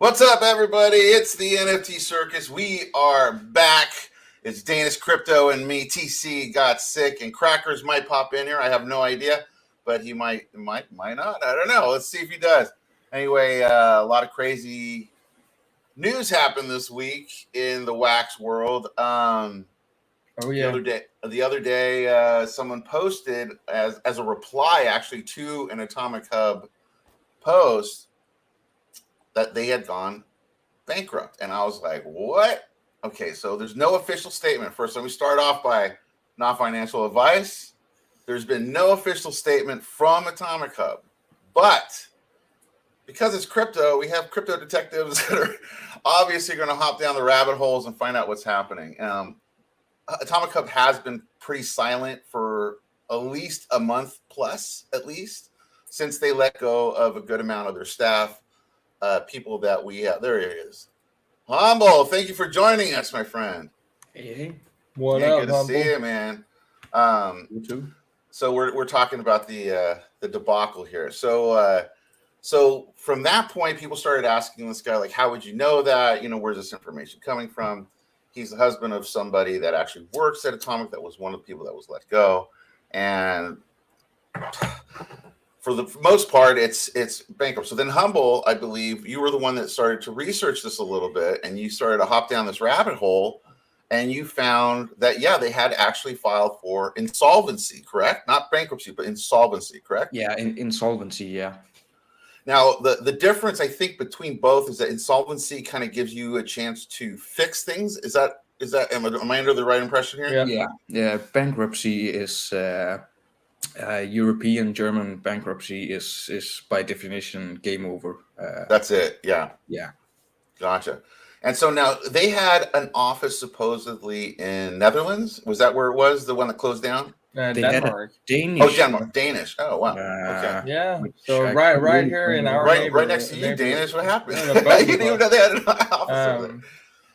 What's up, everybody? It's the NFT Circus. We are back. It's DanishCrypto and me. TC got sick, and Crackers might pop in here. I have no idea, but he might not. I don't know. Let's see if he does. Anyway, a lot of crazy news happened this week in the wax world. The other day, someone posted as a reply, actually, to an Atomic Hub post, that they had gone bankrupt. And I was like, what? Okay, so there's no official statement. First, let me start off by not financial advice. There's been no official statement from Atomic Hub. But because it's crypto, we have crypto detectives that are obviously going to hop down the rabbit holes and find out what's happening. Atomic Hub has been pretty silent for at least a month plus, since they let go of a good amount of their staff. People that we have. There he is. Humble, thank you for joining us, my friend. Hey. What up, good to see you, man. You too. So we're talking about the debacle here. So from that point, people started asking this guy, like, how would you know that? Where's this information coming from? He's the husband of somebody that actually works at Atomic, that was one of the people that was let go. And for the most part, it's bankrupt. So then Humble, I believe you were the one that started to research this a little bit, and you started to hop down this rabbit hole, and you found that, they had actually filed for insolvency, correct? Not bankruptcy, but insolvency, correct? Yeah, insolvency, yeah. Now, the difference, I think, between both is that insolvency kind of gives you a chance to fix things. Am I under the right impression here? Yeah. Bankruptcy is European German bankruptcy is by definition game over. That's it. Yeah. Gotcha. And so now they had an office supposedly in Netherlands. Was that where it was? The one that closed down? Denmark. Danish. Oh, Denmark. Danish. Oh, wow. Okay. Yeah. So right here in our right next to you, Danish. What happened? You didn't even know they had an office.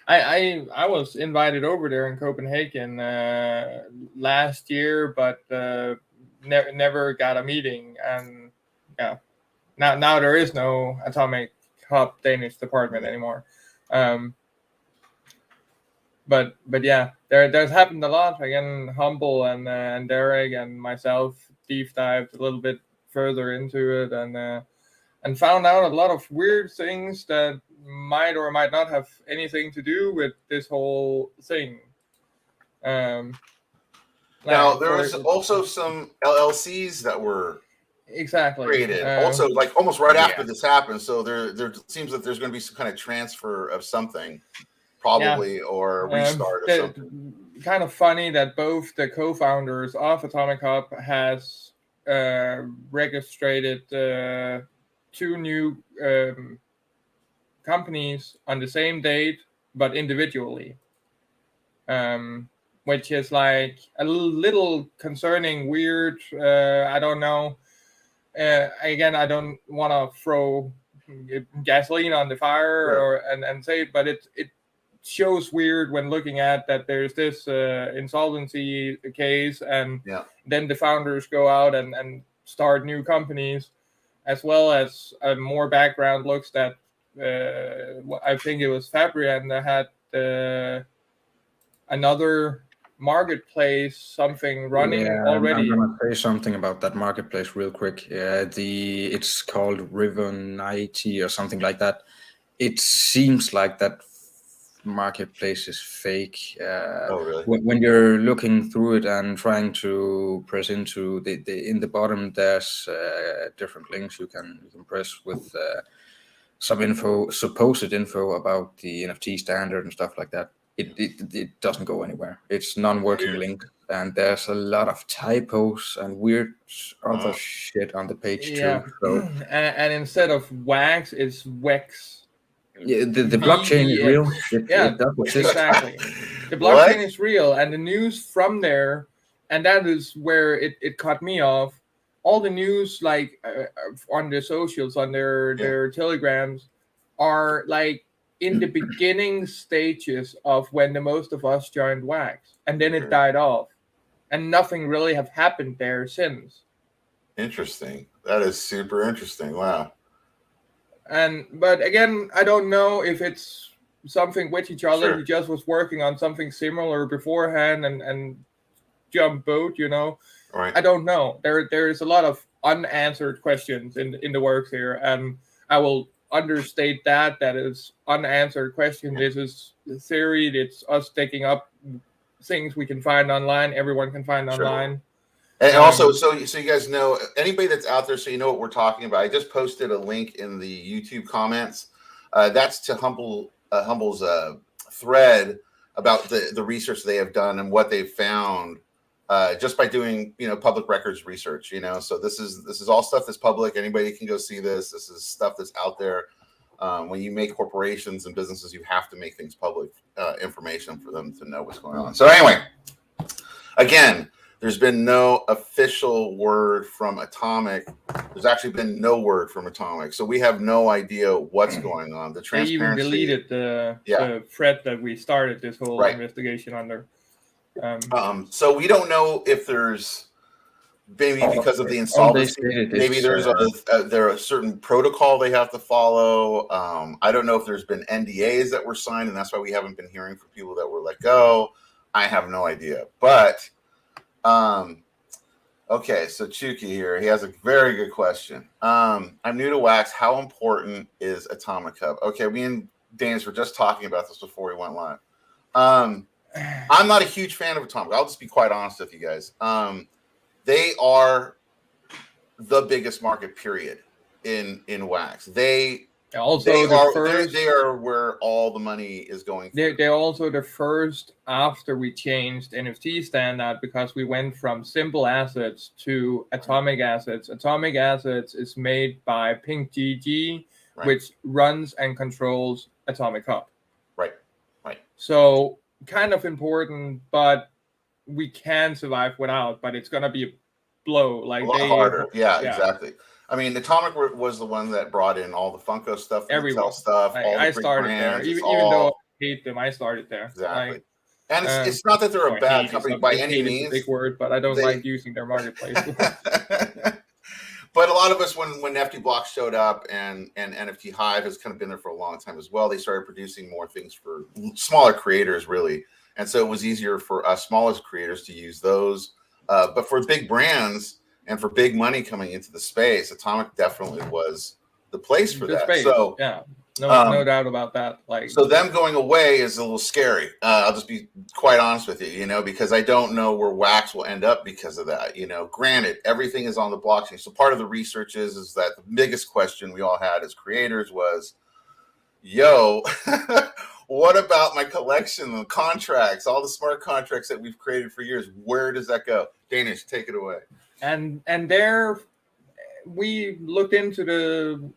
I was invited over there in Copenhagen last year, but never got a meeting. And now there is no Atomic Hub Danish department anymore. But yeah, there's happened a lot. Again, Humble and Derek and myself deep dived a little bit further into it and found out a lot of weird things that might or might not have anything to do with this whole thing. Now there was also some LLCs that were created. Also, like almost right after this happened. So there seems that there's going to be some kind of transfer of something. Probably, or restart or something. Kind of funny that both the co-founders of Atomic Hub has registered two new companies on the same date, but individually, which is like a little concerning, weird. I don't know. Again, I don't want to throw gasoline on the fire and say it, but it shows weird when looking at that there's this insolvency case, and then the founders go out and start new companies, as well as more background looks that I think it was Fabrian that had another marketplace something running already. I'm gonna say something about that marketplace real quick. It's called River 90 or something like that. It seems like that marketplace is fake. Really? When you're looking through it and trying to press into in the bottom, there's different links you can press with some supposed info about the NFT standard and stuff like that. It doesn't go anywhere. It's non-working link, and there's a lot of typos and weird other shit on the page too. So. And instead of wax, it's Wex. Yeah, the blockchain is real. Exactly. The blockchain is real, and the news from there, and that is where it cut me off. All the news, like on their socials, on their telegrams, are like in the beginning stages of when the most of us joined Wax, and then it died off, and nothing really have happened there since. Interesting. That is super interesting. Wow. But again, I don't know if it's something with each other. Sure. He just was working on something similar beforehand and jump boat, Right. I don't know. There is a lot of unanswered questions in the works here, and I will understate that is unanswered question. This is the theory. It's us taking up things we can find online. Everyone can find Sure. online. And also, so you guys know, anybody that's out there, so you know what we're talking about. I just posted a link in the YouTube comments. That's to Humble's thread about the research they have done and what they've found just by doing public records research. So this is all stuff that's public. Anybody can go see this. This is stuff that's out there. When you make corporations and businesses, you have to make things public information for them to know what's going on. So anyway, again, there's been no official word from Atomic. There's actually been no word from Atomic. So we have no idea what's going on. The transparency. They even deleted the thread that we started this whole investigation under. So we don't know if there's maybe because of the insolvency, maybe there's a certain protocol they have to follow. I don't know if there's been NDAs that were signed, and that's why we haven't been hearing from people that were let go. I have no idea. But okay, so Chuki here, he has a very good question. I'm new to Wax. How important is Atomic Hub? Okay, me and Danish were just talking about this before we went live. I'm not a huge fan of Atomic. I'll just be quite honest with you guys. They are the biggest market, period, in Wax. They are where all the money is going. They're also the first after we changed NFT standard, because we went from simple assets to atomic assets. Atomic assets is made by PinkGG, which runs and controls Atomic Hub. Right. So kind of important, but we can survive without. But it's gonna be a blow, like a lot harder. Yeah, exactly. I mean, Atomic was the one that brought in all the Funko stuff, everyone stuff. I started there, even though I hate them. I started there. Exactly. And it's not that they're a bad company by any means. Big word, but I don't like using their marketplace. But a lot of us, when NFT Blocks showed up and NFT Hive has kind of been there for a long time as well, they started producing more things for smaller creators, really. And so it was easier for us smaller creators to use those. But for big brands and for big money coming into the space, Atomic definitely was the place for that. So yeah, no doubt about that. So them going away is a little scary. I'll just be quite honest with you, because I don't know where Wax will end up because of that. Granted, everything is on the blockchain. So part of the research is that the biggest question we all had as creators was, what about my collection of contracts, all the smart contracts that we've created for years? Where does that go? Danish, take it away. And there, we looked into the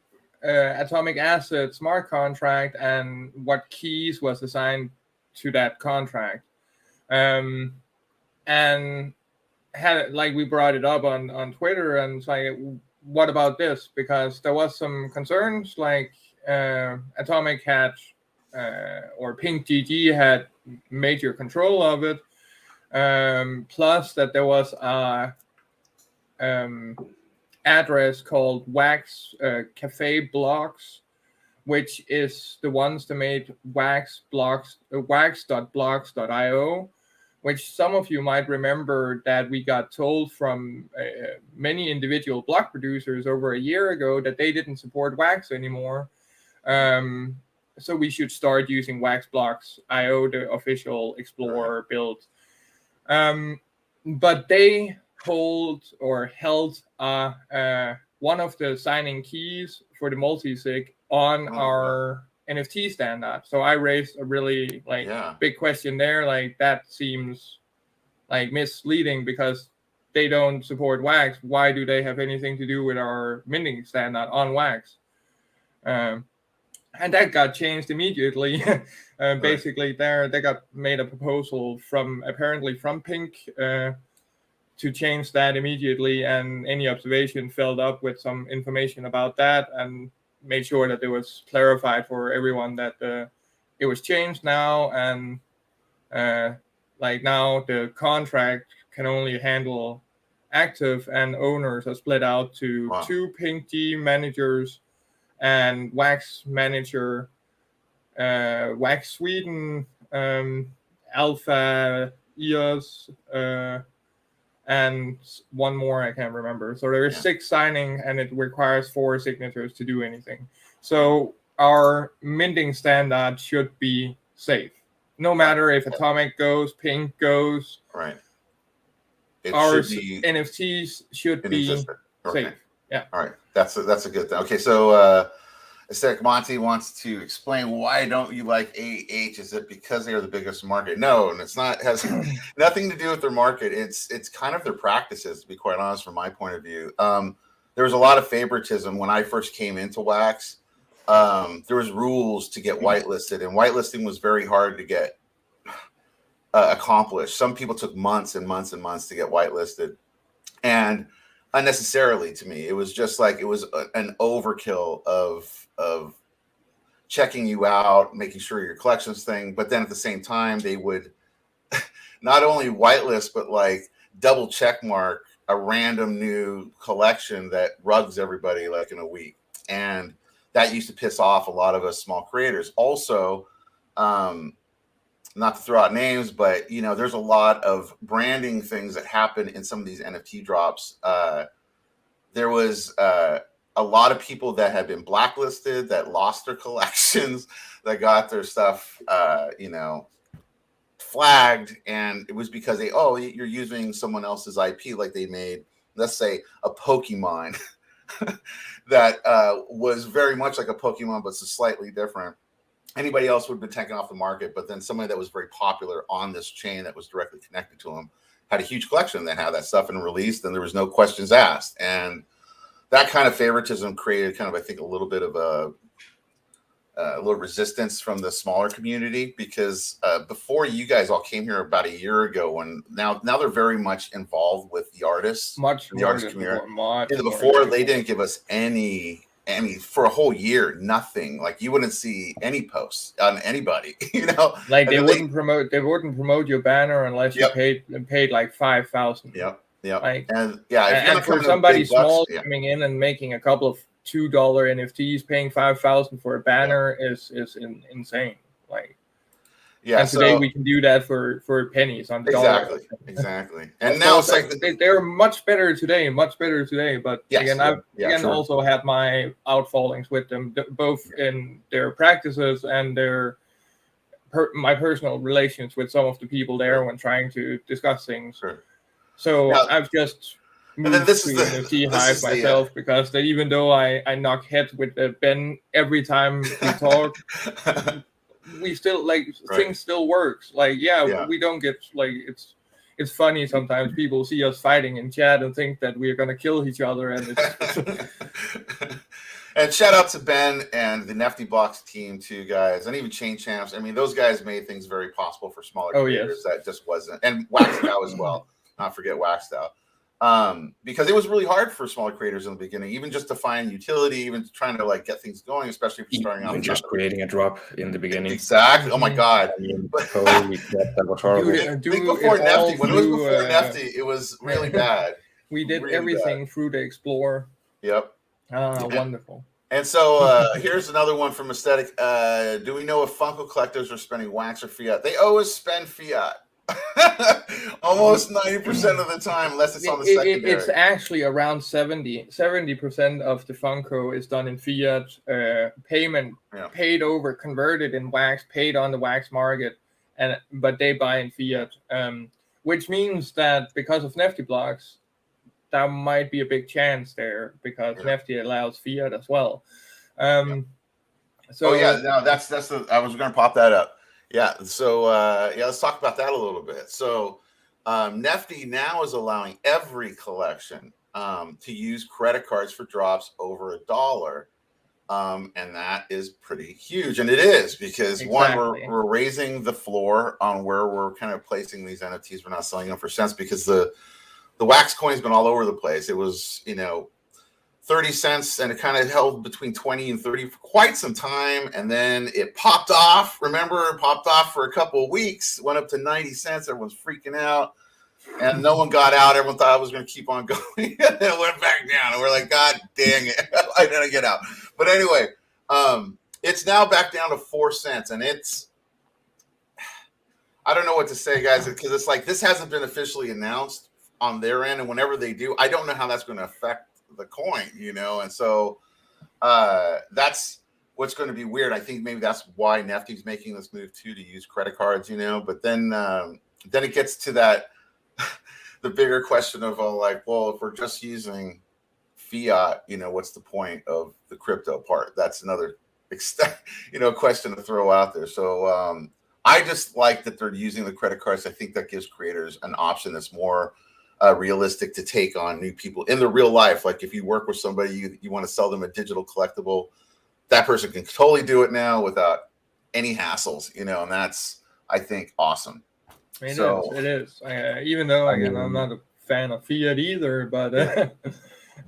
Atomic Asset smart contract and what keys was assigned to that contract, and had it, we brought it up on Twitter, and it's like, what about this? Because there was some concerns, Atomic had or PinkGG had major control of it, plus that there was a address called Wax Cafe Blocks, which is the ones that made wax.blocks.io, which some of you might remember that we got told from many individual block producers over a year ago that they didn't support Wax anymore. So we should start using wax.blocks.io, the official Explorer build. But they held one of the signing keys for the multi-sig on our NFT standard. So I raised a really big question there. That seems misleading because they don't support Wax. Why do they have anything to do with our minting standard on Wax? And that got changed immediately. Basically, they got made a proposal from Pink to change that immediately, and any observation filled up with some information about that and made sure that it was clarified for everyone that it was changed now, and now the contract can only handle active, and owners are split out to two PinkG managers and Wax Manager, Wax Sweden, Alpha EOS, and one more I can't remember. So there is 6 signing, and it requires 4 signatures to do anything. So our minting standard should be safe, no matter if Atomic goes, Pink goes. Right. Our NFTs should be safe. Yeah. All right. That's a good thing. Okay. So Aesthetic Monty wants to explain, why don't you like AH? Is it because they are the biggest market? No, and it's not. Has nothing to do with their market. It's kind of their practices, to be quite honest, from my point of view. There was a lot of favoritism when I first came into Wax. There was rules to get whitelisted, and whitelisting was very hard to get accomplished. Some people took months and months and months to get whitelisted, and unnecessarily, to me, it was just like, it was an overkill of checking you out, making sure your collections thing. But then at the same time, they would not only whitelist, but like double check mark a random new collection that rugs everybody like in a week. And that used to piss off a lot of us small creators. Also, not to throw out names, but there's a lot of branding things that happen in some of these NFT drops. There was a lot of people that had been blacklisted, that lost their collections, that got their stuff, flagged, and it was because you're using someone else's IP, like they made, let's say, a Pokemon that was very much like a Pokemon, but it's slightly different. Anybody else would have been taken off the market, but then somebody that was very popular on this chain that was directly connected to them had a huge collection that had that stuff and released, and there was no questions asked. And that kind of favoritism created kind of, I think, a little bit of a little resistance from the smaller community, because before you guys all came here about a year ago, when now they're very much involved with the artists, the artist community. Before they didn't give us any for a whole year, nothing. Like, you wouldn't see any posts on anybody, Like they wouldn't promote your banner unless you paid like 5,000. Yep. Like, and for somebody small coming in and making a couple of $2 NFTs, paying 5,000 for a banner is insane. Like, and today we can do that for pennies on the dollar. Exactly. And now it's like they're much better today. But again, also had my outfallings with them, both in their practices and my personal relations with some of the people there when trying to discuss things. Sure. So I've just moved to NFT Hive myself, because even though I knock heads with Ben every time we talk, we still things still works. Like, we don't get like, it's funny sometimes people see us fighting in chat and think that we're gonna kill each other, and it's And shout out to Ben and the Nifty Box team too, guys, and even Chain Champs. I mean, those guys made things very possible for smaller creators that just wasn't, and Waxed Out as well. Not forget Waxed Out. Because it was really hard for smaller creators in the beginning, even just to find utility, even trying to like get things going, especially if you're starting out. Just creating a drop in the beginning. Exactly. Oh my God. That was horrible. When it was before Nifty, it was really bad. We did everything through the Explorer. Yep. Wonderful. And so here's another one from Aesthetic. Do we know if Funko collectors are spending wax or fiat? They always spend fiat. Almost 90% of the time, unless it's on the secondary. It's actually around 70% of the Funko is done in fiat payment, paid over, converted in wax, paid on the wax market, but they buy in fiat, which means that because of Nifty blocks, there might be a big chance there, because Nifty allows fiat as well. So that's I was going to pop that up. So let's talk about that a little bit. So Nifty now is allowing every collection to use credit cards for drops over $1, and that is pretty huge. And it is, because one, we're raising the floor on where we're kind of placing these NFTs. We're not selling them for cents, because the wax coin's been all over the place. It was 30 cents, and it kind of held between 20 and 30 for quite some time, and then it popped off. Remember, it popped off for a couple of weeks, went up to 90 cents. Everyone's freaking out. and no one got out. Everyone thought I was going to keep on going, and then it went back down. And we're like, God dang it, I gotta get out. But anyway, it's now back down to 4 cents, and I don't know what to say, guys, because it's like this hasn't been officially announced on their end, and whenever they do, I don't know how that's going to affect the coin, and so that's what's going to be weird. I think maybe that's why Nifty's making this move too, to use credit cards, but then it gets to that the bigger question of well, if we're just using fiat, what's the point of the crypto part? That's another question to throw out there. So I just like that they're using the credit cards. I think that gives creators an option that's more realistic to take on new people in the real life. Like if you work with somebody, you want to sell them a digital collectible, that person can totally do it now without any hassles, and that's, I think, awesome. It is. Even though I'm not a fan of fiat either, but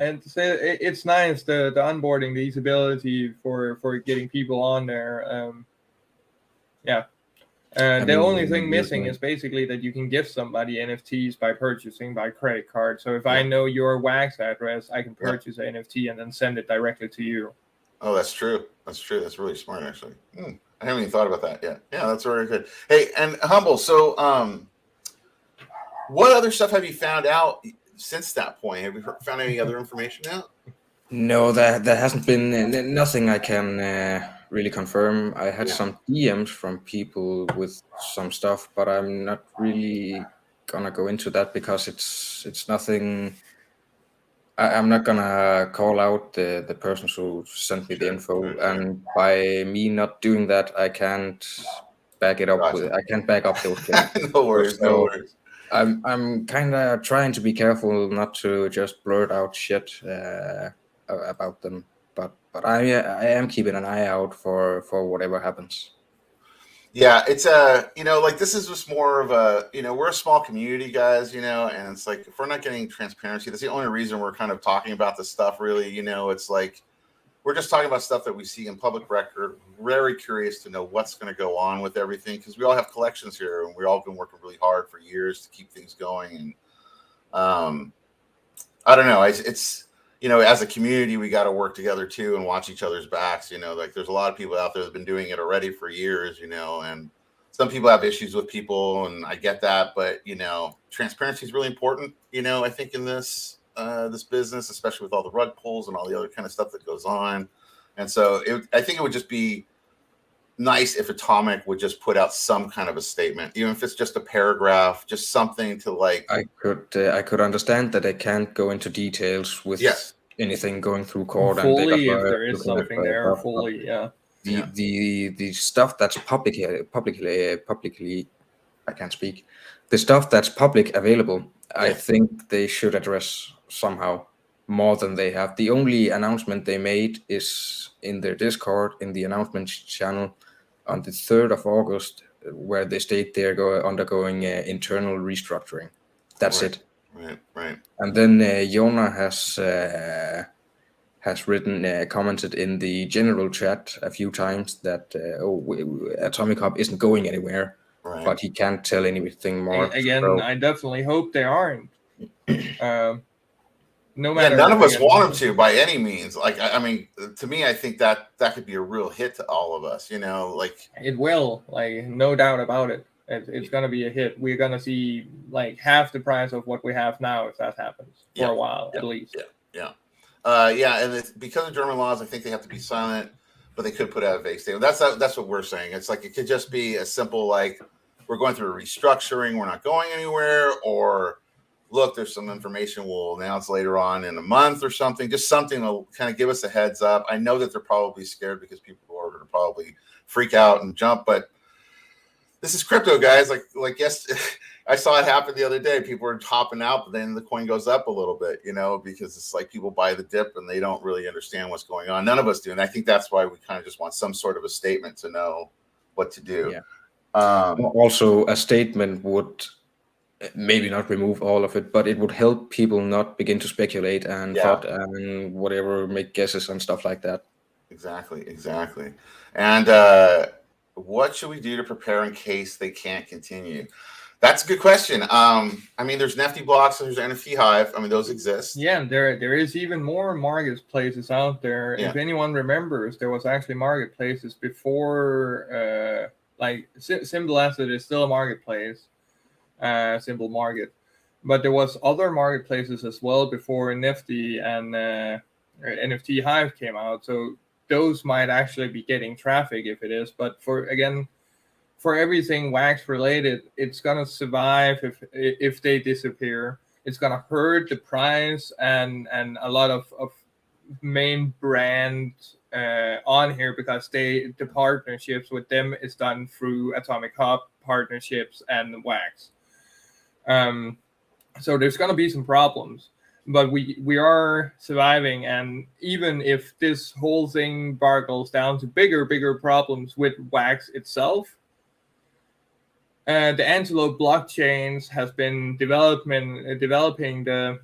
and it's nice the onboarding, the usability for getting people on there. The only thing missing is basically that you can give somebody NFTs by purchasing by credit card. So if I know your wax address, I can purchase an NFT and then send it directly to you. Oh, that's true. That's really smart, actually. I haven't even thought about that yet. Yeah, that's very good. Hey, and Humble, so what other stuff have you found out since that point? Have you found any other information out? No, there hasn't been nothing I can really confirm. I had some DMs from people with some stuff, but I'm not really gonna go into that because it's nothing. I'm not gonna call out the person who sent me the info, and by me not doing that, I can't back it up I can't back up those things. No worries. I'm kind of trying to be careful not to just blurt out shit about them, but I am keeping an eye out for whatever happens. Yeah, it's this is just more of a, we're a small community, guys, and it's like, if we're not getting transparency, that's the only reason we're kind of talking about this stuff, really. It's like, we're just talking about stuff that we see in public record. Very curious to know what's going to go on with everything, because we all have collections here, and we've all been working really hard for years to keep things going. And I don't know, it's as a community, we got to work together too and watch each other's backs. Like there's a lot of people out there that've been doing it already for years, and some people have issues with people, and I get that, but transparency is really important, I think, in this business, especially with all the rug pulls and all the other kind of stuff that goes on. And so I think it would just be nice if Atomic would just put out some kind of a statement, even if it's just a paragraph, just something to I could understand that I can't go into details with anything going through court. Fully, if there is something there, fully, The stuff that's publicly, I can't speak. The stuff that's public available, I think they should address somehow more than they have. The only announcement they made is in their Discord, in the announcement channel on the 3rd of August, where they state they're undergoing internal restructuring. That's it. Right. And then Yona has commented in the general chat a few times that Atomic Hub isn't going anywhere, but he can't tell anything more. Again, I definitely hope they aren't. No matter. None of us want them to by any means. Like, I mean, to me, I think that could be a real hit to all of us. It will. No doubt about it. It's going to be a hit. We're going to see half the price of what we have now if that happens for a while, at least. And because of German laws, I think they have to be silent, but they could put out a vague statement. That's what we're saying. It's like, it could just be a simple, we're going through a restructuring, we're not going anywhere, or look, there's some information we'll announce later on in a month or something, just something to kind of give us a heads up. I know that they're probably scared because people are going to probably freak out and jump, but this is crypto, guys. Yes, I saw it happen the other day. People were hopping out, but then the coin goes up a little bit, because it's like people buy the dip and they don't really understand what's going on. None of us do. And I think that's why we kind of just want some sort of a statement to know what to do. Yeah. Also, a statement would maybe not remove all of it, but it would help people not begin to speculate and thought and whatever, make guesses and stuff like that. Exactly. And what should we do to prepare in case they can't continue? That's a good question. I mean, there's Nifty Blocks, there's NFT Hive. I mean, those exist. Yeah, and there is even more marketplaces out there. Yeah. If anyone remembers, there was actually marketplaces before, like Simple Asset is still a marketplace, Simple Market, but there was other marketplaces as well before Nifty and NFT Hive came out. So those might actually be getting traffic if it is. But for everything wax related, it's gonna survive if they disappear. It's gonna hurt the price and a lot of main brand on here because the partnerships with them is done through Atomic Hub partnerships and wax. So there's gonna be some problems, but we are surviving. And even if this whole thing bargles down to bigger problems with wax itself, the Antelope blockchains has been developing the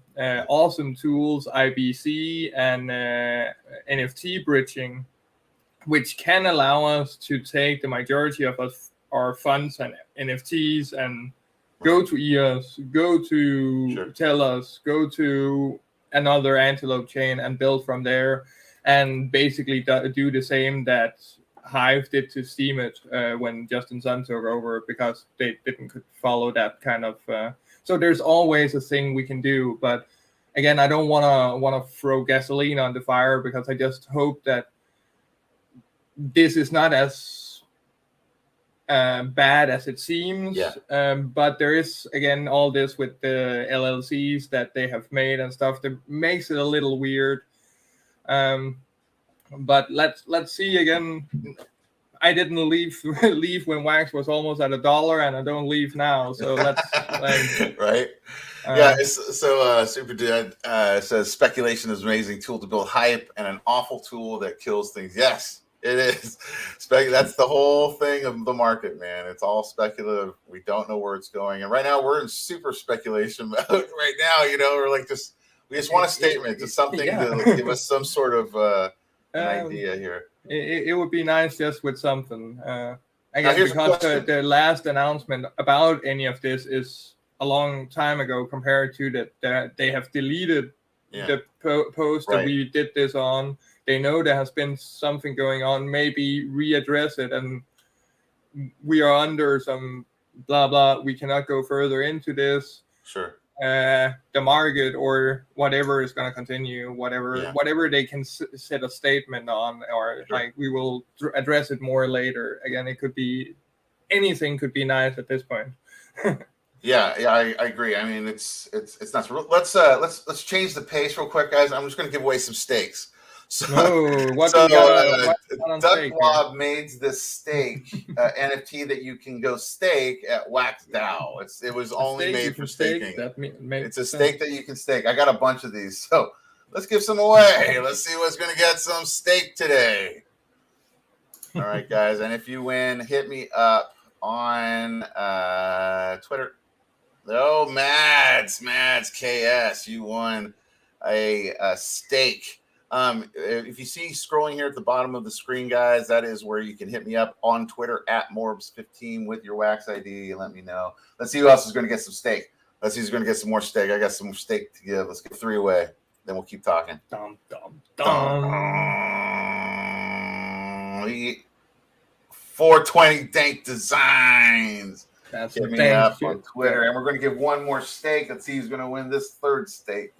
awesome tools IBC and NFT bridging, which can allow us to take the majority of our funds and NFTs and go to EOS, go to Tellus, go to another Antelope chain and build from there, and basically do the same that Hive did to Steemit when Justin Sun took over, because they could follow that kind of. So there's always a thing we can do, but again, I don't want to throw gasoline on the fire, because I just hope that this is not as bad as it seems. Yeah. But there is, again, all this with the LLCs that they have made and stuff that makes it a little weird. But let's see. Again, I didn't leave when wax was almost at $1, and I don't leave now. So let's right. Yeah. So Super Dude says speculation is an amazing tool to build hype and an awful tool that kills things. Yes, it is. That's the whole thing of the market, man. It's all speculative. We don't know where it's going, and right now we're in super speculation mode. Right now, we're like we just want a statement, just something to give us some sort of an idea here. It would be nice just with something. Again, because the last announcement about any of this is a long time ago compared to that they have deleted the post that we did this on. They know there has been something going on, maybe readdress it, and we are under some blah, blah. We cannot go further into this. Sure. The market or whatever is going to continue, whatever they can set a statement on, or like we will address it more later. Again, it could be anything, could be nice at this point. Yeah, I agree. I mean, it's not. Let's change the pace real quick, guys. I'm just going to give away some stakes. So, Duckwob made this stake NFT that you can go stake at Wax DAO. It was only made for staking. It's a stake that you can stake. I got a bunch of these, so let's give some away. Let's see what's going to get some stake today. All right, guys, and if you win, hit me up on Twitter. Oh, Mads KS, you won a stake. If you see scrolling here at the bottom of the screen, guys, that is where you can hit me up on Twitter at Morbs15 with your wax ID and let me know. Let's see who else is going to get some steak. Let's see who's going to get some more steak. I got some more steak to give. Let's give 3 away. Then we'll keep talking. Dum, dum, dum. 420 Dank Designs. That's hit me up on Twitter. And we're going to give 1 more steak. Let's see who's going to win this 3rd steak.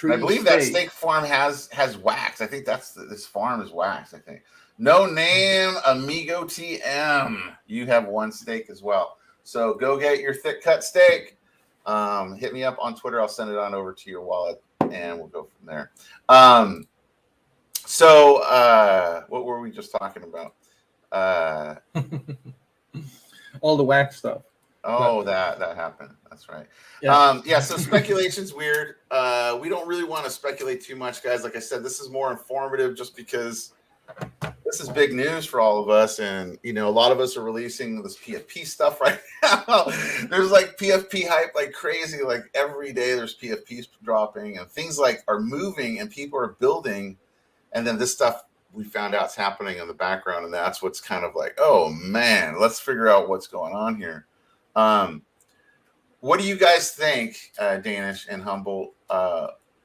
I believe that steak farm has wax. I think this farm is wax. I think. No name Amigo TM. You have 1 steak as well. So go get your thick cut steak. Hit me up on Twitter. I'll send it on over to your wallet, and we'll go from there. So what were we just talking about? All the wax stuff. Oh, that happened. That's right. Yeah. So speculation's weird. We don't really want to speculate too much, guys. Like I said, this is more informative just because this is big news for all of us. And, a lot of us are releasing this PFP stuff right now. There's like PFP hype like crazy. Like every day there's PFPs dropping and things like are moving and people are building. And then this stuff we found out is happening in the background, and that's what's kind of like, oh man, let's figure out what's going on here. What do you guys think, Danish and Humble,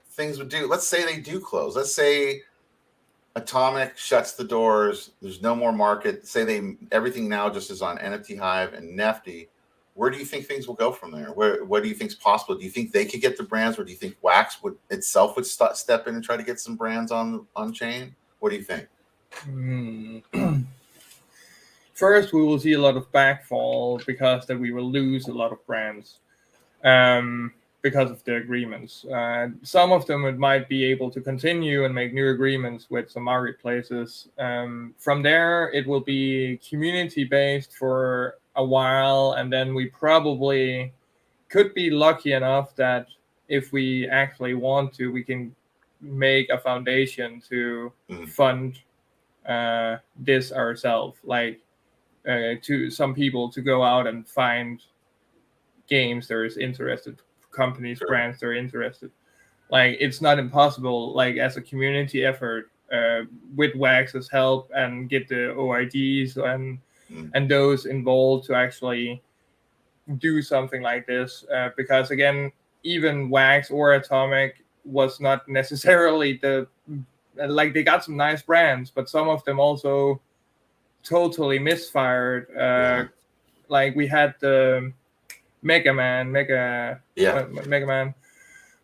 things would do? Let's say they do close. Let's say Atomic shuts the doors. There's no more market. Say everything now just is on NFT Hive and Nifty. Where do you think things will go from there? What do you think is possible? Do you think they could get the brands, or do you think Wax would step in and try to get some brands on chain? What do you think? First, we will see a lot of backfall because that we will lose a lot of brands because of the agreements. Some of them might be able to continue and make new agreements with some marketplaces. From there, it will be community-based for a while, and then we probably could be lucky enough that if we actually want to, we can make a foundation to fund this ourselves, like to some people to go out and find games that is interested, companies, brands that are interested. Like, it's not impossible, like as a community effort with Wax's help and get the OIDs and those involved to actually do something like this, because again, even Wax or Atomic was not necessarily like, they got some nice brands, but some of them also totally misfired. Like, we had the Mega Man, Ultraman.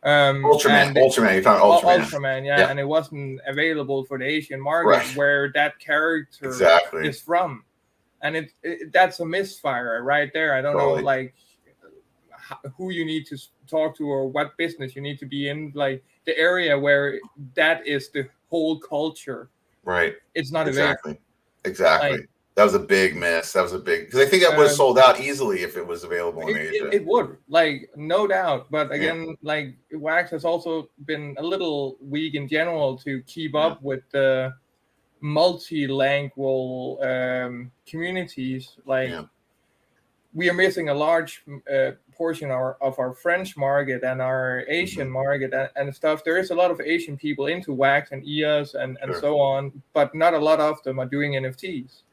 You're talking Ultraman, and it wasn't available for the Asian market, where that character is from. And that's a misfire right there. I don't know, like, who you need to talk to or what business you need to be in, like the area where that is the whole culture. Right. It's not available. Exactly. Like, that was a big miss. That was a big, because I think that would have sold out easily if it was available in Asia. It would, like, no doubt. But again, like, Wax has also been a little weak in general to keep up with the multilingual communities. Like, we are missing a large portion of our French market and our Asian market and stuff. There is a lot of Asian people into Wax and EOS and so on, but not a lot of them are doing NFTs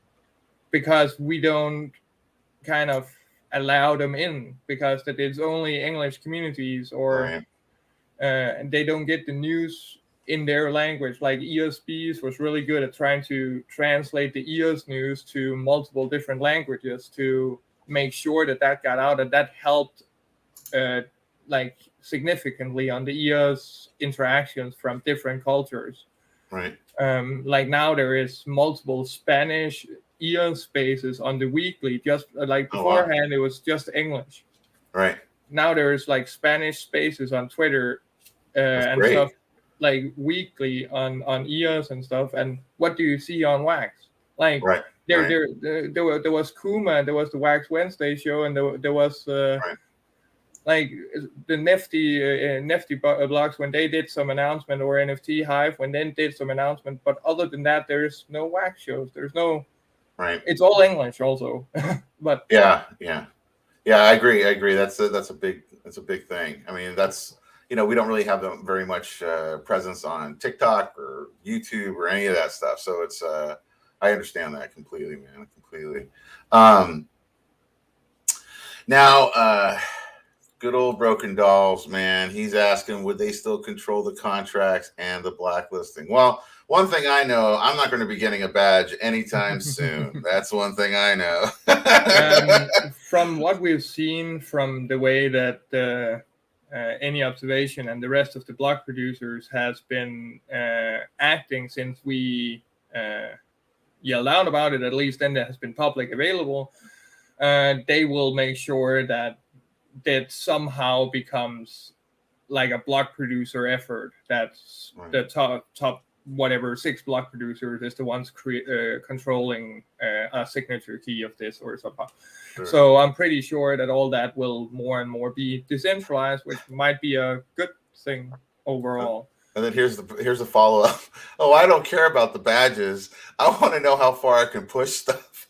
because we don't kind of allow them in, because that it's only English communities, or and they don't get the news in their language. Like, EOSBs was really good at trying to translate the EOS news to multiple different languages to make sure that got out, and that helped like significantly on the EOS interactions from different cultures. Right. Like, now there is multiple Spanish EOS spaces on the weekly, just like beforehand it was just English. Right. Now there's like Spanish spaces on Twitter and great. Stuff, like weekly on EOS and stuff. And what do you see on Wax? Like, there was Kuma, there was the Wax Wednesday show, and there was like the Nifty blocks when they did some announcement, or NFT Hive when they did some announcement. But other than that, there's no Wax shows. There's no. Right. It's all English also. But I agree. That's a big thing. I mean, that's, we don't really have very much presence on TikTok or YouTube or any of that stuff. So it's I understand that completely, man. Completely. Now, good old Broken Dolls, man. He's asking, would they still control the contracts and the blacklisting? Well, one thing I know, I'm not going to be getting a badge anytime soon. That's one thing I know. From what we've seen, from the way that Any Observation and the rest of the block producers has been acting since we yelled out about it, at least then that has been public available, they will make sure that somehow becomes like a block producer effort. That's the top whatever 6 block producers is the ones controlling a signature key of this or somehow. Sure. So I'm pretty sure that all that will more and more be decentralized, which might be a good thing overall. And then here's the follow-up. Oh, I don't care about the badges. I want to know how far I can push stuff.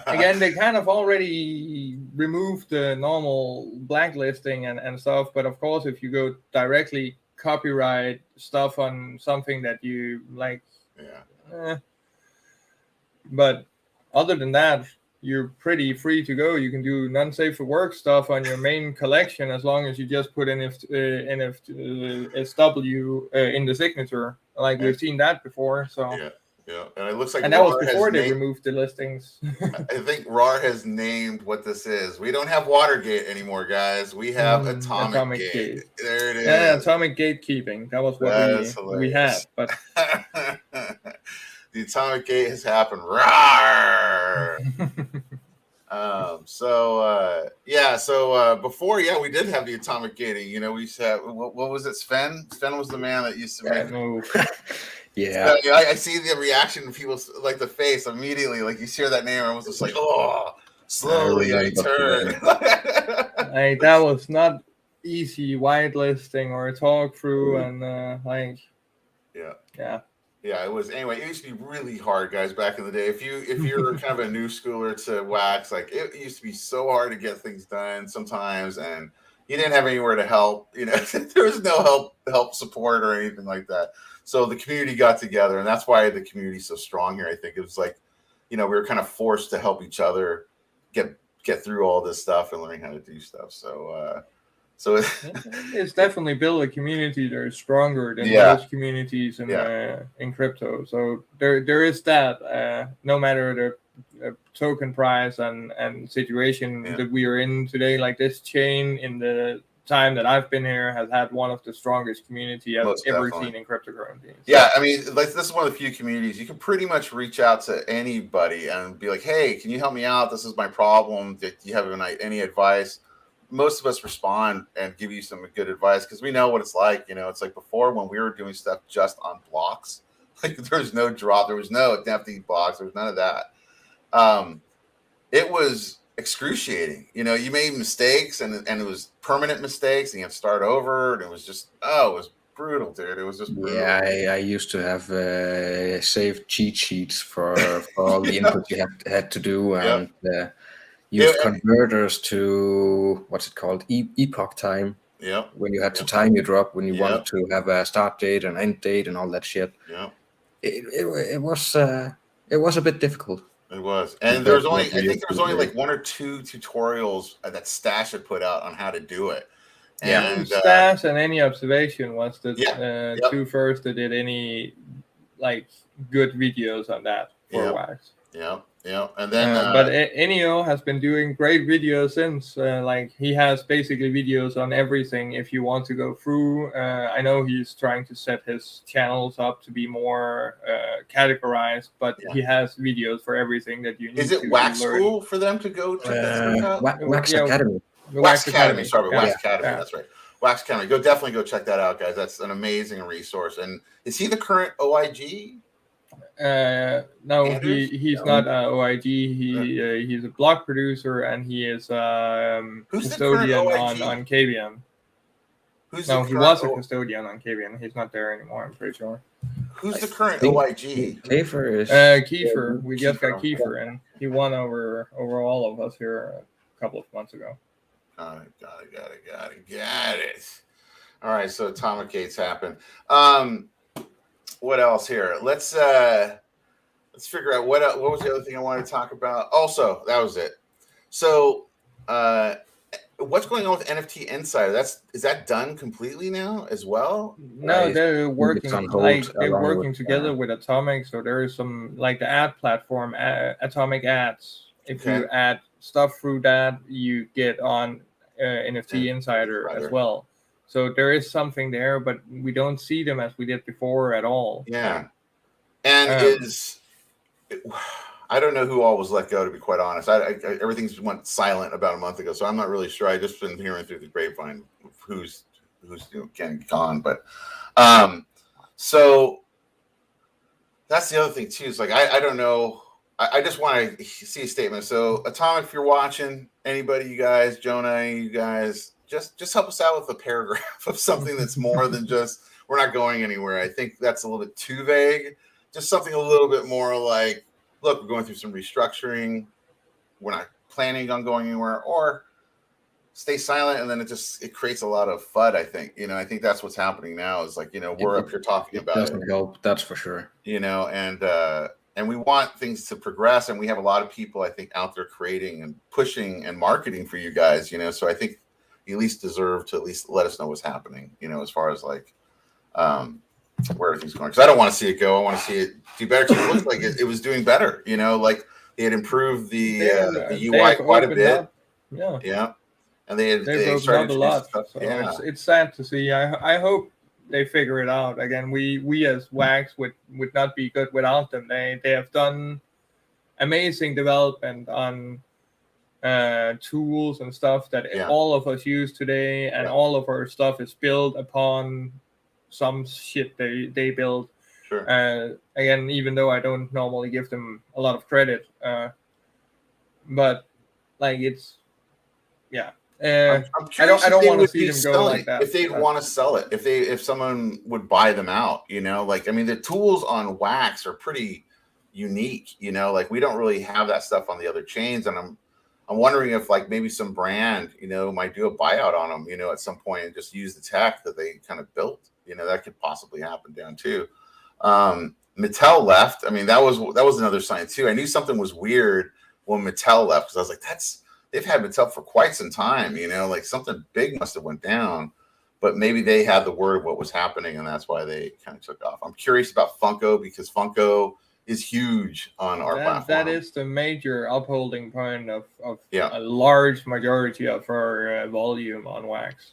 Again, they kind of already removed the normal blacklisting and stuff. But of course, if you go directly copyright stuff on something that you like. Yeah. But other than that, you're pretty free to go. You can do non-safe for work stuff on your main collection as long as you just put NFSW in the signature. Like we've seen that before. So yeah, and it looks like and that was before they removed the listings. I think RAR has named what this is. We don't have Watergate anymore, guys. We have Atomic Gate. There it is. Yeah, Atomic Gatekeeping. That was what we had. But the Atomic Gate has happened. RAR. So before, we did have the Atomic Gating. You know, we said what was it? Sven was the man that used to make move. Yeah, so, I see the reaction of people, like the face immediately. Like you hear that name, I was just like, oh, slowly I turn. Like that was not easy whitelisting or talk through, and Yeah, it was. Anyway, it used to be really hard, guys, back in the day. If you're kind of a new schooler to wax, like it used to be so hard to get things done sometimes, and you didn't have anywhere to help. You know, there was no help support or anything like that. So the community got together, and that's why the community is so strong here. I think it was like, you know, we were kind of forced to help each other get through all this stuff and learning how to do stuff. So it's definitely built a community that is stronger than most communities in crypto. So there is that. No matter the token price and situation that we are in today, like this chain in the time that I've been here has had one of the strongest community I've ever seen in cryptocurrency. So, yeah, I mean, like this is one of the few communities you can pretty much reach out to anybody and be like, "Hey, can you help me out? This is my problem. Do you have any advice?" Most of us respond and give you some good advice because we know what it's like. You know, it's like before when we were doing stuff just on blocks, like there was no drop, there was no empty blocks, there was none of that. It was excruciating. You know, you made mistakes and it was permanent mistakes and you had to start over. And it was just, it was brutal, dude. It was just brutal. Yeah, I used to have saved cheat sheets for all the input you had to do and use converters to, what's it called, epoch time. Yeah. When you had to time your drop, when you wanted to have a start date and end date and all that shit. Yeah. It was a bit difficult. It was, and I think there was only like one or two tutorials that Stash had put out on how to do it. And Stash and Any Observation was the two first that did any like good videos on that for wax. Yeah. And then, but Enio has been doing great videos since. Like he has basically videos on everything. If you want to go through, I know he's trying to set his channels up to be more categorized, but he has videos for everything that you need. Is it Wax School for them to go check that stuff out? Wax Academy. Wax Academy. Sorry, Wax Academy. That's right. Wax Academy. Definitely go check that out, guys. That's an amazing resource. And is he the current OIG? No, he's not OIG. He's a block producer and he is custodian on KVM. He was a custodian on KVM. He's not there anymore, I'm pretty sure. Who's the current OIG? Kiefer is Kiefer. We just got Kiefer, and he won over all of us here a couple of months ago. Got it. All right, so Atomic Gates happened. What else here? Let's figure out what was the other thing I wanted to talk about. Also, that was it. So, what's going on with NFT Insider? Is that done completely now as well? No, they're working together with Atomic. So there is some like the ad platform, Atomic Ads. If you add stuff through that, you get on NFT Insider as well. So there is something there, but we don't see them as we did before at all. Yeah. And I don't know who all was let go, to be quite honest. Everything's went silent about a month ago, so I'm not really sure. I just been hearing through the grapevine who's getting gone. But so that's the other thing too. Is like I don't know. I just want to see a statement. So Atomic, if you're watching, anybody, you guys, Jonah, you guys. Just help us out with a paragraph of something that's more than just we're not going anywhere. I think that's a little bit too vague. Just something a little bit more like, look, we're going through some restructuring. We're not planning on going anywhere, or stay silent, and then it creates a lot of FUD. I think I think that's what's happening now. Is like we're up here talking about it. Doesn't help, that's for sure. And we want things to progress, and we have a lot of people I think out there creating and pushing and marketing for you guys. So I think you at least deserve to at least let us know what's happening. As far as like where everything's going, because I don't want to see it go. I want to see it do better. It looks like it was doing better. Like they had improved the UI quite a bit. Yeah. And they started a lot. Stuff. So it's sad to see. I hope they figure it out. Again, we as Wax would not be good without them. They have done amazing development on tools and stuff that all of us use today, and all of our stuff is built upon some shit they build. Sure. Again, even though I don't normally give them a lot of credit, but like it's I'm I don't want to see them go like that. If they'd want to sell it, if someone would buy them out, like I mean, the tools on Wax are pretty unique. Like we don't really have that stuff on the other chains, and I'm wondering if like maybe some brand, might do a buyout on them, at some point, and just use the tech that they kind of built. That could possibly happen down too. Mattel left. I mean, that was another sign too. I knew something was weird when Mattel left, because I was like, they've had Mattel for quite some time, like something big must have went down, but maybe they had the word of what was happening, and that's why they kind of took off. I'm curious about Funko, because Funko is huge on our platform. That is the major upholding point of a large majority of our volume on Wax.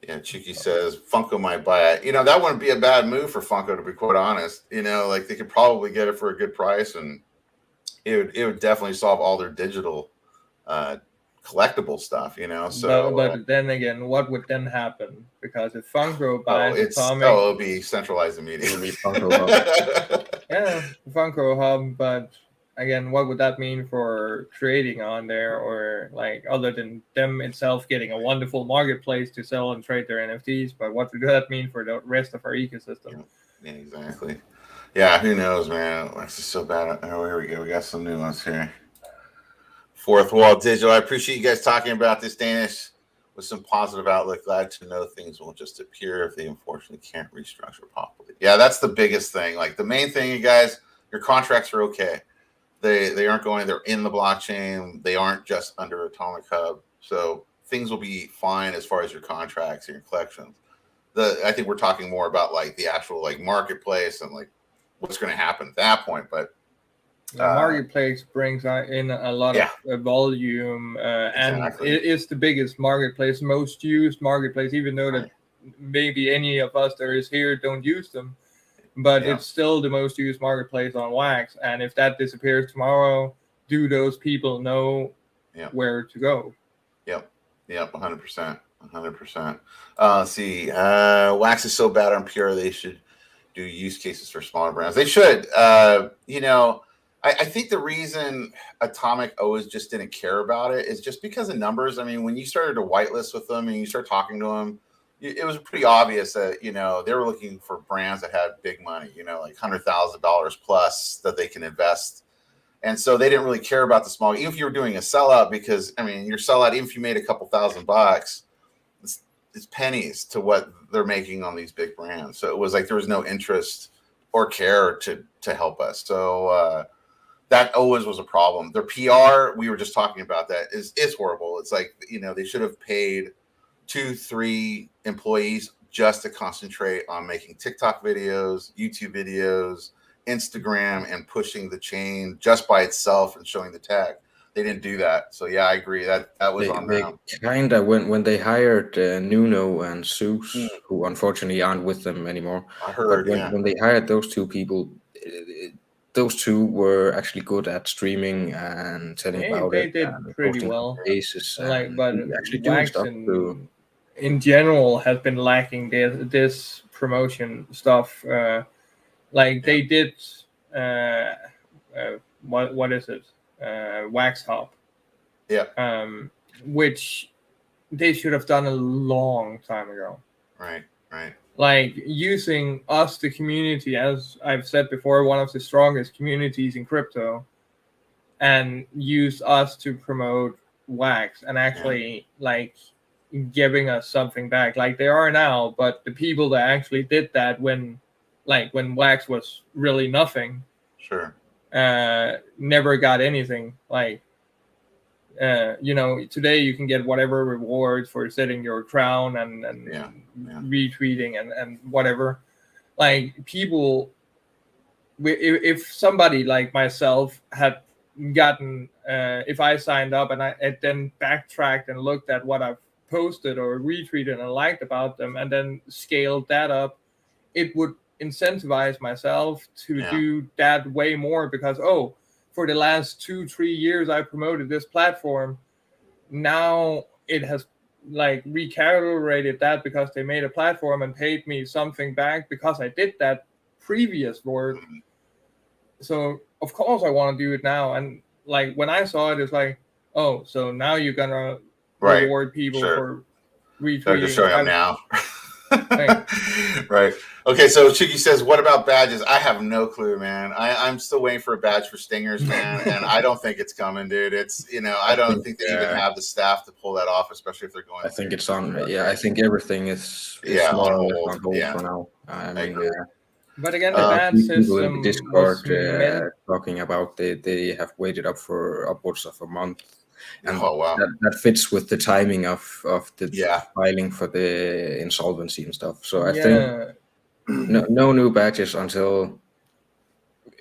Yeah, Chicky says Funko might buy it. That wouldn't be a bad move for Funko, to be quite honest. Like they could probably get it for a good price, and it would definitely solve all their digital collectible stuff, So, but then again, what would then happen? Because if Funko buys Atomic, it'll be centralized immediately. Funko Hub. Yeah, Funko Hub. But again, what would that mean for trading on there, or like other than them itself getting a wonderful marketplace to sell and trade their NFTs? But what would that mean for the rest of our ecosystem? Yeah, exactly. Yeah, who knows, man? Wax is so bad. Oh, here we go. We got some new ones here. Fourth Wall Digital. I appreciate you guys talking about this, Danish, with some positive outlook. Glad to know things won't just appear if they unfortunately can't restructure properly. Yeah, that's the biggest thing. Like the main thing, you guys, your contracts are okay. They aren't going. They're in the blockchain. They aren't just under Atomic Hub. So things will be fine as far as your contracts and your collections. I think we're talking more about like the actual like marketplace and like what's going to happen at that point, but. The marketplace brings in a lot of volume, and it is the biggest marketplace, most used marketplace, even though that maybe any of us that is here don't use them, but it's still the most used marketplace on Wax. And if that disappears tomorrow, do those people know where to go? Yep, 100%. Let's see. Wax is so bad on PR, they should do use cases for smaller brands. They should. I think the reason Atomic always just didn't care about it is just because of numbers. I mean, when you started to whitelist with them and you start talking to them, it was pretty obvious that, they were looking for brands that had big money, like $100,000 plus that they can invest. And so they didn't really care about the small, even if you were doing a sellout, because, I mean, your sellout, even if you made a couple $1,000, it's pennies to what they're making on these big brands. So it was like there was no interest or care to help us. So, that always was a problem. Their PR, we were just talking about that, is horrible. It's like, they should have paid 2-3 employees just to concentrate on making TikTok videos, YouTube videos, Instagram, and pushing the chain just by itself and showing the tag. They didn't do that. So yeah, I agree. That was on them. Kind of when they hired Nuno and Zeus, who unfortunately aren't with them anymore. I heard, but when they hired those two people, those two were actually good at streaming and telling about they it. They did pretty well. Cases but actually doing stuff in general has been lacking this promotion stuff. They did. What is it? Wax Hub. Yeah. Which they should have done a long time ago. Right. Like using us, the community, as I've said before, one of the strongest communities in crypto, and use us to promote wax and actually like giving us something back like they are now. But the people that actually did that when wax was really nothing, Sure. never got anything. Like, today you can get whatever rewards for setting your crown and retweeting and whatever. Like, people, if somebody like myself had gotten, if I signed up and I then backtracked and looked at what I've posted or retweeted and liked about them and then scaled that up, it would incentivize myself to do that way more, because for the last 2-3 years I promoted this platform. Now it has like recalibrated that because they made a platform and paid me something back because I did that previous work. So of course I want to do it now. And like when I saw it, it's like, so now you're gonna reward people for retweeting. They're just showing up now. Right. Okay, so Chicky says, what about badges? I have no clue, man. I'm still waiting for a badge for Stingers, man, and I don't think it's coming, dude. It's, I don't think they even have the staff to pull that off, especially if they're going. I think it's on. I think everything is more or less on hold for now. I mean, but again, the badge system in Discord talking about they have waited up for upwards of a month. And that fits with the timing of the filing for the insolvency and stuff. So I think no new badges until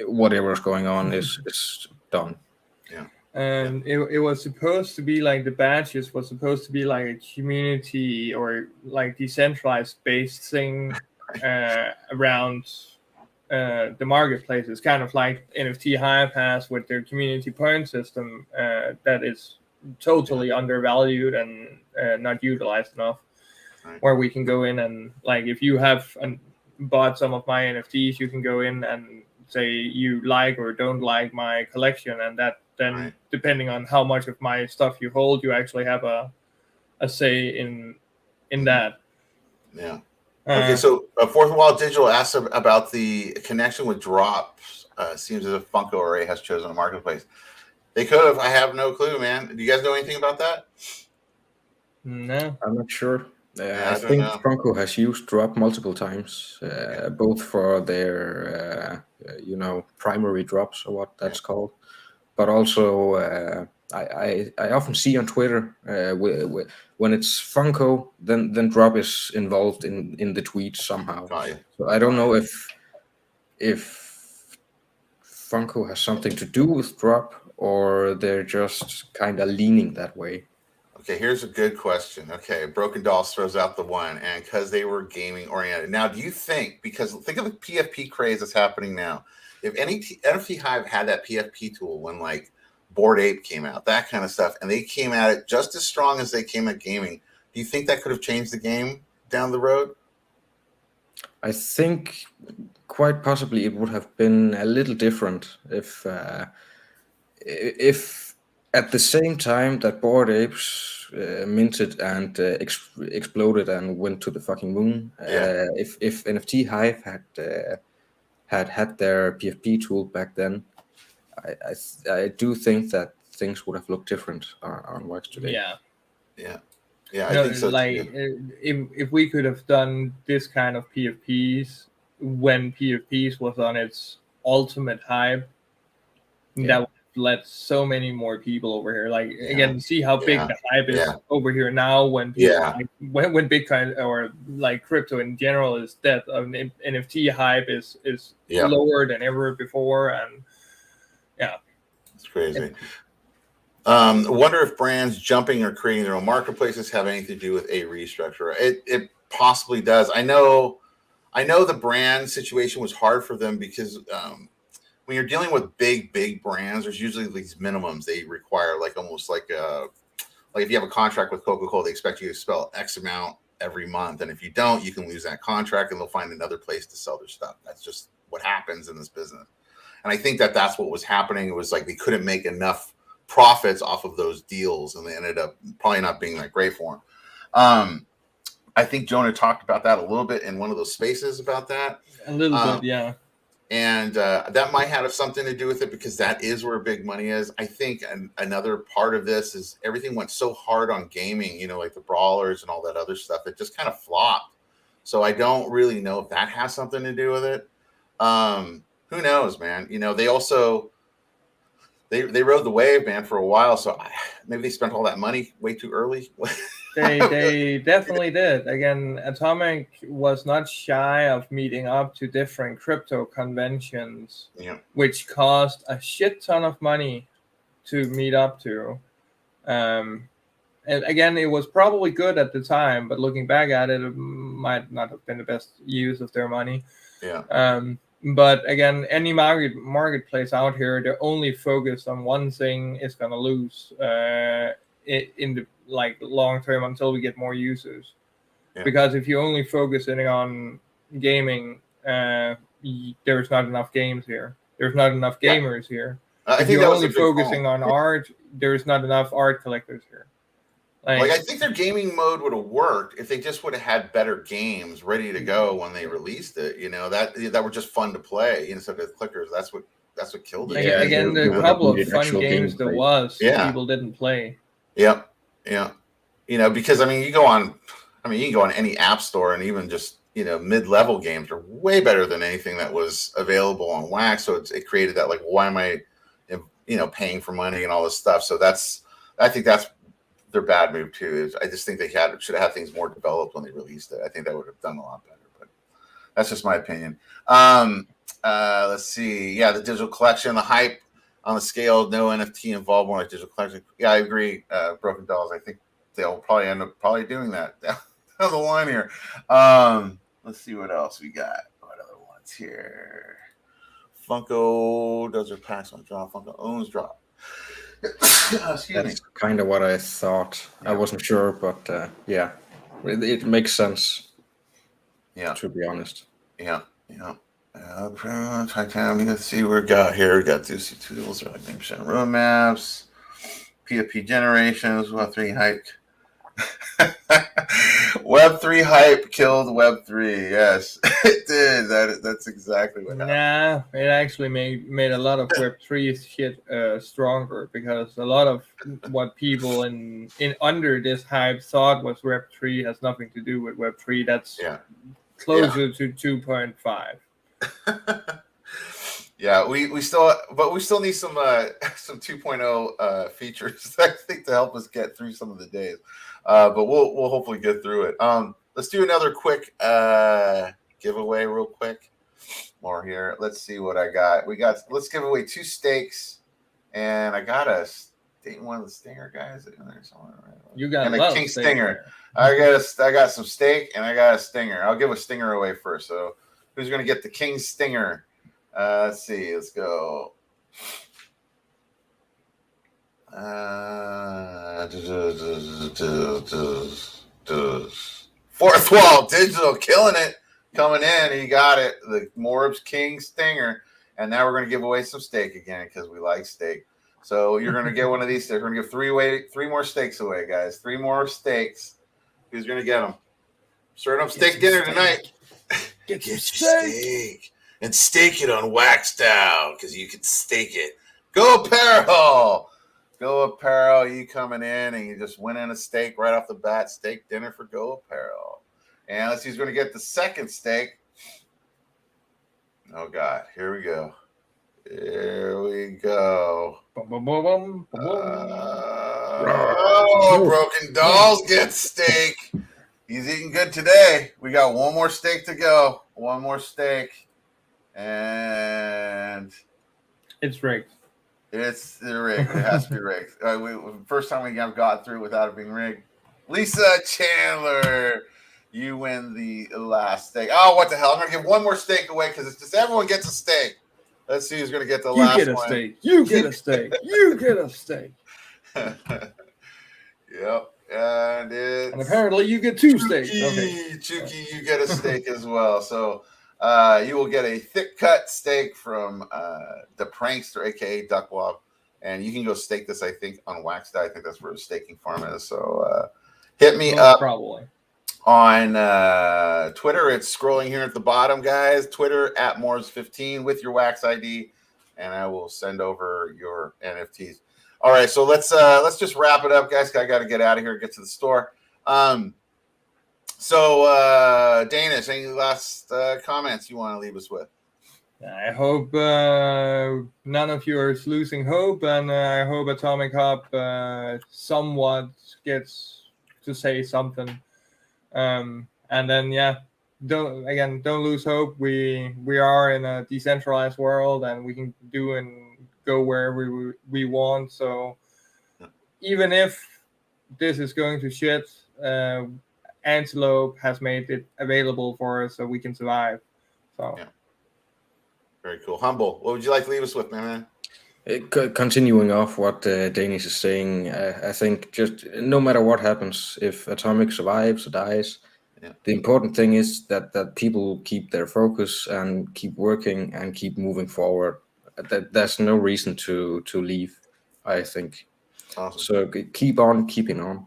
whatever's going on is done. Yeah. And it was supposed to be like the badges was supposed to be like a community or like decentralized based thing around the marketplace. Is kind of like NFT Hive has with their community point system that is totally undervalued and not utilized enough. Where we can go in and like if you have bought some of my NFTs, you can go in and say you like or don't like my collection, and that then depending on how much of my stuff you hold, you actually have a say in that. Yeah. Okay, so Fourth Wall Digital asked about the connection with drops. Seems as if Funko already has chosen a marketplace. They could have. I have no clue, man. Do you guys know anything about that? No, I'm not sure. I think Funko has used drop multiple times, both for their primary drops or what that's called, but also I often see on Twitter when it's Funko, then drop is involved in the tweet somehow. So I don't know if Funko has something to do with drop or they're just kind of leaning that way. Okay, here's a good question. Okay, Broken Dolls throws out the one, and because they were gaming oriented. Now, do you think, because think of the PFP craze that's happening now, if any NFT Hive had that PFP tool when like Bored Ape came out, that kind of stuff, and they came at it just as strong as they came at gaming, do you think that could have changed the game down the road? I think quite possibly it would have been a little different if at the same time that Bored Apes minted and exploded and went to the fucking moon, if NFT Hive had their PFP tool back then, I do think that things would have looked different on Wax today. Yeah, I think so. Like if we could have done this kind of PFPs when PFPs was on its ultimate hype, that would let so many more people over here. Like again, see how big the hype is over here now. When people when Bitcoin or like crypto in general is dead, NFT hype is lower than ever before, and it's crazy. I wonder if brands jumping or creating their own marketplaces have anything to do with a restructure. It possibly does. I know the brand situation was hard for them because when you're dealing with big brands, there's usually these minimums they require, like almost like if you have a contract with Coca-Cola, they expect you to spell X amount every month, and if you don't, you can lose that contract and they'll find another place to sell their stuff. That's just what happens in this business. And I think that's what was happening. It was like they couldn't make enough profits off of those deals, and they ended up probably not being that great for them. I think Jonah talked about that a little bit in one of those spaces about that. A little bit, yeah. And that might have something to do with it because that is where big money is. I think another part of this is everything went so hard on gaming, you know, like the brawlers and all that other stuff. It just kind of flopped. So I don't really know if that has something to do with it. Who knows, man? You know, they also they rode the wave, man, for a while. So maybe they spent all that money way too early. They definitely did. Again, Atomic was not shy of meeting up to different crypto conventions, which cost a shit ton of money to meet up to. And again, it was probably good at the time, but looking back at it, it might not have been the best use of their money. But again, any marketplace out here, they're only focused on one thing, is going to lose in the long term until we get more users. Because if you're only focusing on gaming, there's not enough games here. There's not enough gamers here. If you're only focusing on art, there's not enough art collectors here. I think their gaming mode would have worked if they just would have had better games ready to go when they released it. You know, that were just fun to play instead of clickers. That's what killed it. Again, the couple of fun games there was, people didn't play. Yeah. You know, because I mean, you can go on any app store, and even just, you know, mid-level games are way better than anything that was available on Wax. So it created that, like, why am I, you know, paying for money and all this stuff? So I think that's their bad move too. I just think they should have had things more developed when they released it. I think that would have done a lot better, but that's just my opinion. Let's see. Yeah, the digital collection, the hype on the scale, no NFT involved, more like digital collection. Yeah, I agree. Broken Dolls. I think they'll probably end up doing that down the line here. Let's see what else we got. What other ones here? Funko does their packs on drop. Funko owns drop. That's kind of what I thought. I wasn't sure, but yeah, it makes sense. Yeah, to be honest. Yeah. Titanium. Let's see what we got here. We got these tools, like 9% roadmaps, P2P generations, Web3 hype. Web3 hype killed Web3. Yes, it did. That's exactly what happened. Nah, it actually made a lot of Web3 shit stronger, because a lot of what people in under this hype thought was Web3 has nothing to do with Web3. That's closer to 2.5. Yeah, we still need some 2.0 features, I think, to help us get through some of the days. But we'll hopefully get through it. Let's do another quick giveaway real quick. More here. Let's see what I got. Let's give away 2 steaks, and I got one of the stinger guys in there somewhere. Right? You got and a king stinger. I got some steak and I got a stinger. I'll give a stinger away first. So who's gonna get the king stinger? Let's see. Let's go. Fourth Wall Digital killing it, coming in. He got it. The Morbs King Stinger, and now we're going to give away some steak again because we like steak. So you're going to get one of these. We're going to give 3 more steaks away, guys. 3 more steaks. Who's going to get them? Starting up steak dinner tonight. Get your steak. And stake it on Wax Down, because you can stake it. Go Apparel. Go Apparel, you coming in and you just win in a steak right off the bat. Steak dinner for Go Apparel. And let's see who's going to get the second steak. Oh, God. Here we go. Broken Dolls gets steak. He's eating good today. We got one more steak to go. One more steak. And it's rigged. It's rigged. It has to be rigged. First time we have got through without it being rigged. Lisa Chandler, you win the last steak. Oh, what the hell? I'm going to give one more steak away because it's just everyone gets a steak. Let's see who's going to get the last one. You get a steak. You get a steak. You get a steak. Yep. And apparently you get 2 steaks. Okay. Chucky, you get a steak as well. So you will get a thick cut steak from the Prankster, aka Duckwob, and you can go stake this, I think, on Waxed. I think that's where a staking farm is. So hit me up. Probably. On Twitter, it's scrolling here at the bottom, guys. Twitter at Moors15 with your wax ID, and I will send over your NFTs. All right, so let's just wrap it up, guys. I got to get out of here, get to the store. So Danish, any last comments you want to leave us with? I hope none of you are losing hope, and I hope Atomic Hub somewhat gets to say something. And then don't lose hope. We are in a decentralized world, and we can do and go wherever we want. So even if this is going to shit, Antelope has made it available for us so we can survive. So very cool. Humble, what would you like to leave us with, man? Continuing off what Danish is saying, I think just no matter what happens, if Atomic survives or dies, the important thing is that people keep their focus and keep working and keep moving forward. There's no reason to leave, I think. Awesome. So keep on keeping on.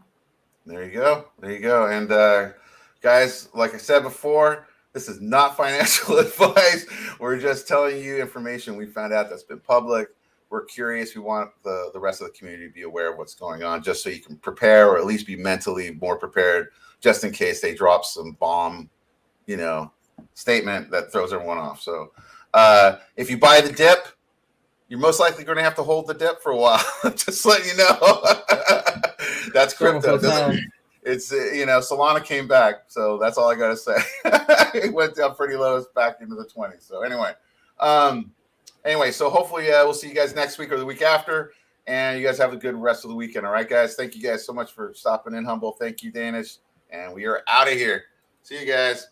There you go. And guys, like I said before, this is not financial advice. We're just telling you information we found out that's been public. We're curious. We want the rest of the community to be aware of what's going on, just so you can prepare, or at least be mentally more prepared, just in case they drop some bomb, statement that throws everyone off. So if you buy the dip, you're most likely going to have to hold the dip for a while. Just letting you know. That's crypto. It's Solana came back, so that's all I got to say. It went down pretty low, it's back into the 20s. So anyway, so hopefully we'll see you guys next week or the week after, and you guys have a good rest of the weekend. All right, guys. Thank you guys so much for stopping in, Humble. Thank you, Danish, and we are out of here. See you guys.